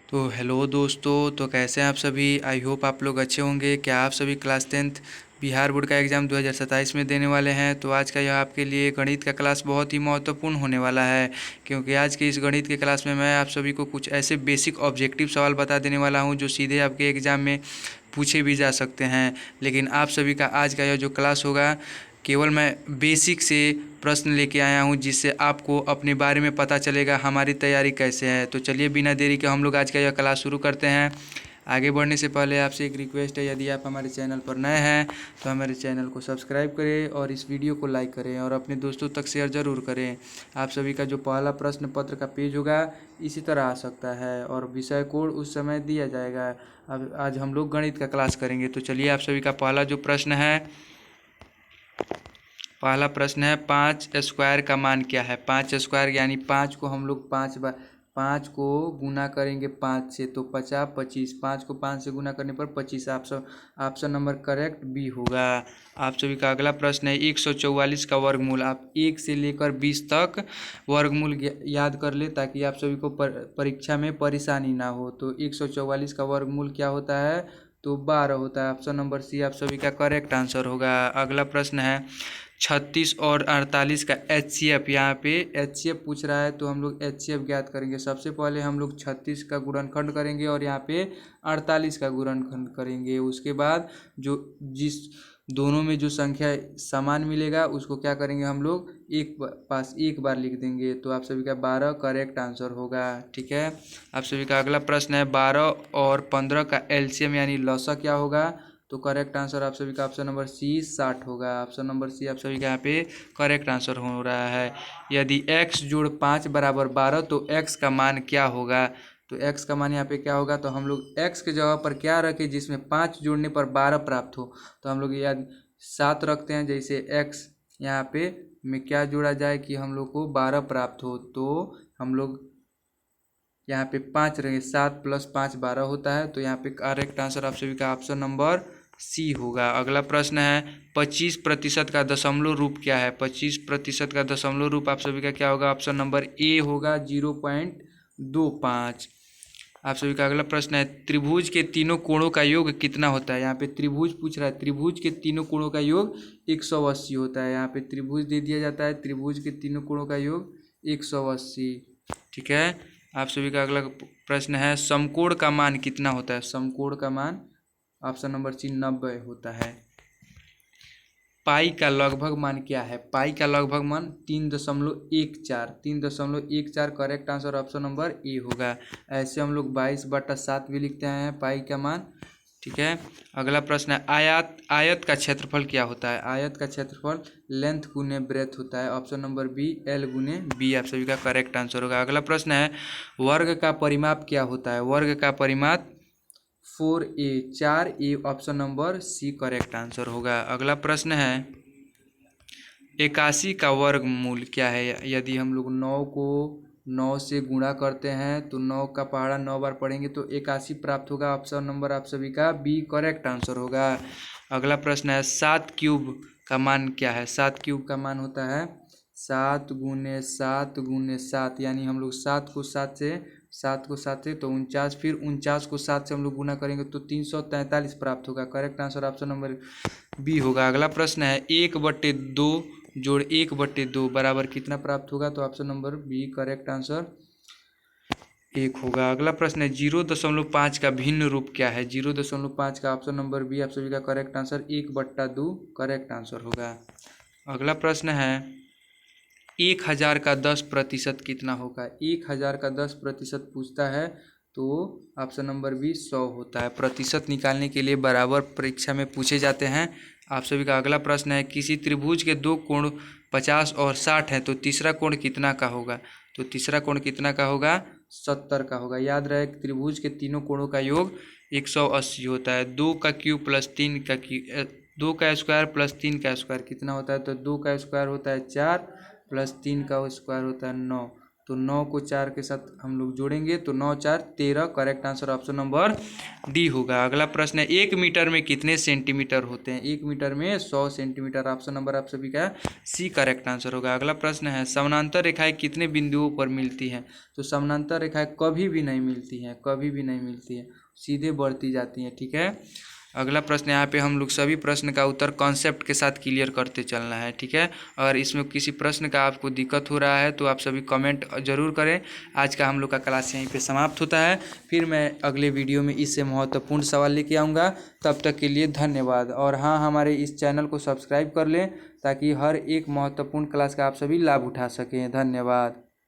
तो हेलो दोस्तों, तो कैसे हैं आप सभी। आई होप आप लोग अच्छे होंगे। क्या आप सभी क्लास 10th बिहार बोर्ड का एग्ज़ाम 2027 में देने वाले हैं। तो आज का यह आपके लिए गणित का क्लास बहुत ही महत्वपूर्ण होने वाला है, क्योंकि आज के इस गणित के क्लास में मैं आप सभी को कुछ ऐसे बेसिक ऑब्जेक्टिव सवाल बता देने वाला हूं जो सीधे आपके एग्ज़ाम में पूछे भी जा सकते हैं। लेकिन आप सभी का आज का यह जो क्लास होगा, केवल मैं बेसिक से प्रश्न लेके आया हूँ, जिससे आपको अपने बारे में पता चलेगा हमारी तैयारी कैसे है। तो चलिए बिना देरी के हम लोग आज का यह क्लास शुरू करते हैं। आगे बढ़ने से पहले आपसे एक रिक्वेस्ट है, यदि आप हमारे चैनल पर नए हैं तो हमारे चैनल को सब्सक्राइब करें और इस वीडियो को लाइक करें और अपने दोस्तों तक शेयर ज़रूर करें। आप सभी का जो पहला प्रश्न पत्र का पेज होगा इसी तरह आ सकता है और विषय कोड उस समय दिया जाएगा। अब आज हम लोग गणित का क्लास करेंगे। तो चलिए, आप सभी का पहला प्रश्न है 5 स्क्वायर का मान क्या है। 5 स्क्वायर यानी 5 को हम लोग 5 को गुना करेंगे 5 से तो 50 25। 5 को 5 से गुना करने पर 25। ऑप्शन नंबर करेक्ट बी होगा। आप सभी का अगला प्रश्न है 144 का वर्गमूल। आप 1 से लेकर 20 तक वर्गमूल याद कर ले, ताकि आप सभी को परीक्षा में परेशानी ना हो। तो 144 का वर्गमूल क्या होता है, तो 12 होता है। ऑप्शन नंबर सी आप सभी का करेक्ट आंसर होगा। अगला प्रश्न है 36 और 48 का HCF। यहाँ पे HCF पूछ रहा है, तो हम लोग HCF ज्ञात करेंगे। सबसे पहले हम लोग 36 का गुणनखंड करेंगे और यहाँ पे 48 का गुणनखंड करेंगे। उसके बाद जो जिस दोनों में जो संख्या समान मिलेगा उसको क्या करेंगे, हम लोग एक बार लिख देंगे। तो आप सभी का 12 करेक्ट आंसर होगा। ठीक है। आप सभी का अगला प्रश्न है 12 और 15 का LCM यानी लौसा क्या होगा। तो करेक्ट आंसर आप सभी का ऑप्शन नंबर सी 60 होगा। ऑप्शन नंबर सी आप सभी का यहाँ पे करेक्ट आंसर हो रहा है। यदि x जोड़ 5 बराबर 12 तो x का मान क्या होगा। तो x का मान यहाँ पे क्या होगा, तो हम लोग x के जगह पर क्या रखें जिसमें 5 जोड़ने पर 12 प्राप्त हो। तो हम लोग याद 7 रखते हैं। जैसे x यहाँ पे में क्या जोड़ा जाए कि हम लोग को 12 प्राप्त हो, तो हम लोग यहाँ पे 5 रहेंगे। 7 + 5 12 होता है। तो यहाँ पे करेक्ट आंसर आप सभी का ऑप्शन नंबर सी होगा। अगला प्रश्न है 25% का दशमलव रूप क्या है। 25% का दशमलव रूप आप सभी का क्या होगा, ऑप्शन नंबर ए होगा 0.25। आप सभी का अगला प्रश्न है त्रिभुज के तीनों कोणों का योग कितना होता है। यहाँ पे त्रिभुज पूछ रहा है, त्रिभुज के तीनों कोणों का योग 180 होता है। यहाँ पे त्रिभुज दे दिया जाता है, त्रिभुज के तीनों कोणों का योग 180। ठीक है। आप सभी का अगला प्रश्न है समकोण का मान कितना होता है। समकोण का मान ऑप्शन नंबर सी 90 होता है। पाई का लगभग मान क्या है। पाई का लगभग मान 3.14। 3.14 correct answer option number A होगा। ऐसे हम लोग 22/7 भी लिखते हैं पाई का मान। ठीक है। अगला प्रश्न है आयत का क्षेत्रफल क्या होता है। आयत का क्षेत्रफल लेंथ गुने ब्रेथ होता है। ऑप्शन नंबर बी L गुने बी आप सभी का करेक्ट आंसर होगा। अगला प्रश्न है वर्ग का परिमाप क्या होता है। वर्ग का परिमाप 4a 4a option number C correct answer होगा। अगला प्रश्न है 81 का वर्गमूल क्या है। यदि हम लोग 9 को 9 से गुणा करते हैं तो 9 का पहाड़ा 9 बार पढ़ेंगे तो 81 प्राप्त होगा। ऑप्शन नंबर आप सभी का बी करेक्ट आंसर होगा। अगला प्रश्न है 7 क्यूब का मान क्या है। 7 क्यूब का मान होता है 7 गुने 7 गुने 7, यानी हम लोग 7 को 7 से तो 49, फिर 49 को 7 से हम लोग गुना करेंगे तो 343 प्राप्त होगा। Correct answer option number B होगा। अगला प्रश्न है 1/2 जोड़ 1/2 बराबर कितना प्राप्त होगा। तो option number B correct answer 1 होगा। अगला प्रश्न है 0.5 का भिन्न रूप क्या है। 0.5 का ऑप्शन नंबर बी आप सभी का करेक्ट आंसर 1/2 करेक्ट आंसर होगा। अगला प्रश्न है 1000 का 10% कितना होगा। 1000 का 10% पूछता है तो ऑप्शन नंबर बी 100 होता है। प्रतिशत निकालने के लिए बराबर परीक्षा में पूछे जाते हैं। आप सभी का अगला प्रश्न है किसी त्रिभुज के दो कोण 50 और 60 हैं तो तीसरा कोण कितना का होगा। तो तीसरा कोण कितना का होगा, 70 का होगा। याद रहे त्रिभुज के तीनों कोणों का योग 180 होता है। 2 का क्यूब प्लस 3 का 2 का स्क्वायर प्लस 3 का स्क्वायर कितना होता है। तो 2 का स्क्वायर होता है 4 प्लस 3 का स्क्वायर होता है 9। तो 9 को 4 के साथ हम लोग जोड़ेंगे तो 9 4 13। Correct answer option number D होगा। अगला प्रश्न है 1 मीटर में कितने सेंटीमीटर होते हैं? 1 मीटर में 100 सेंटीमीटर। ऑप्शन नंबर आप सभी का सी करेक्ट आंसर होगा। अगला प्रश्न है समानांतर रेखाएं कितने बिंदुओं पर मिलती हैं? तो समानांतर रेखाएं कभी भी नहीं मिलती हैं, कभी भी नहीं मिलती हैं, सीधे बढ़ती जाती हैं। ठीक है। अगला प्रश्न यहाँ पे हम लोग सभी प्रश्न का उत्तर कॉन्सेप्ट के साथ क्लियर करते चलना है। ठीक है। अगर इसमें किसी प्रश्न का आपको दिक्कत हो रहा है तो आप सभी कमेंट जरूर करें। आज का हम लोग का क्लास यहीं पे समाप्त होता है। फिर मैं अगले वीडियो में इससे महत्वपूर्ण सवाल लेके आऊँगा। तब तक के लिए धन्यवाद। और हाँ, हमारे इस चैनल को सब्सक्राइब कर लें ताकि हर एक महत्वपूर्ण क्लास का आप सभी लाभ उठा सकें। धन्यवाद।